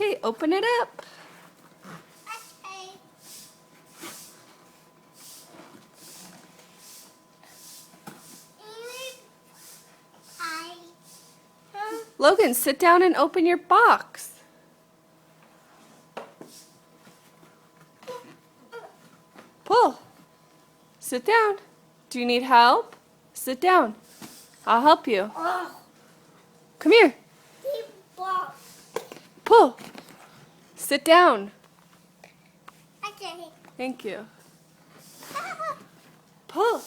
Okay, open it up. Okay. Logan, sit down and open your box. Pull. Sit down. Do you need help? Sit down. I'll help you. Come here. Pull. Sit down. Okay. Thank you. Pull.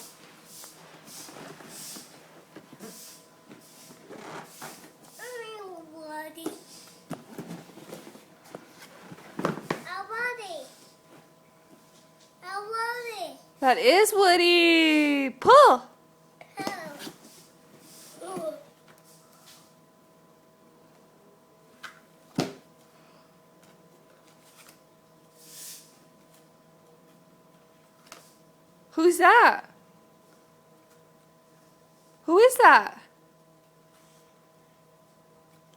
That is Woody. Pull. Who's that? Who is that?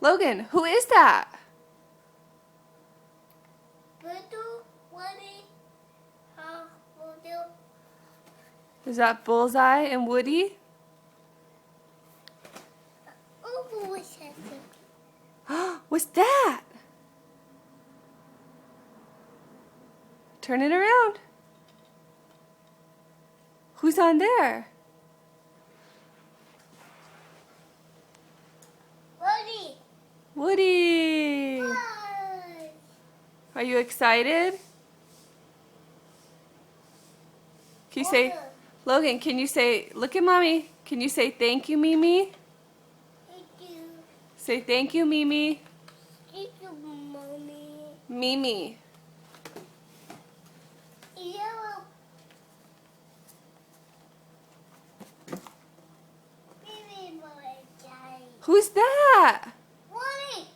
Logan, who is that? Is that Bullseye and Woody? What's that? Turn it around. Who's on there? Woody. Are you excited? Can you say, Logan, can you say, look at Mommy. Can you say thank you, Mimi? Thank you. Say thank you, Mimi. Thank you, Mommy. Mimi. Who's that? Woody.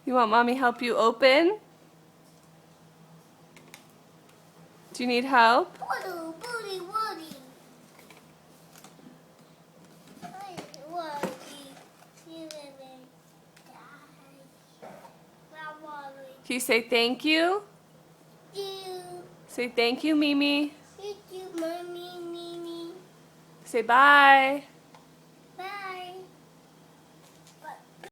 You want Mommy help you open? Do you need help? Can you say thank you? Say thank you, Mimi. Thank you, Mommy, Mimi. Say bye.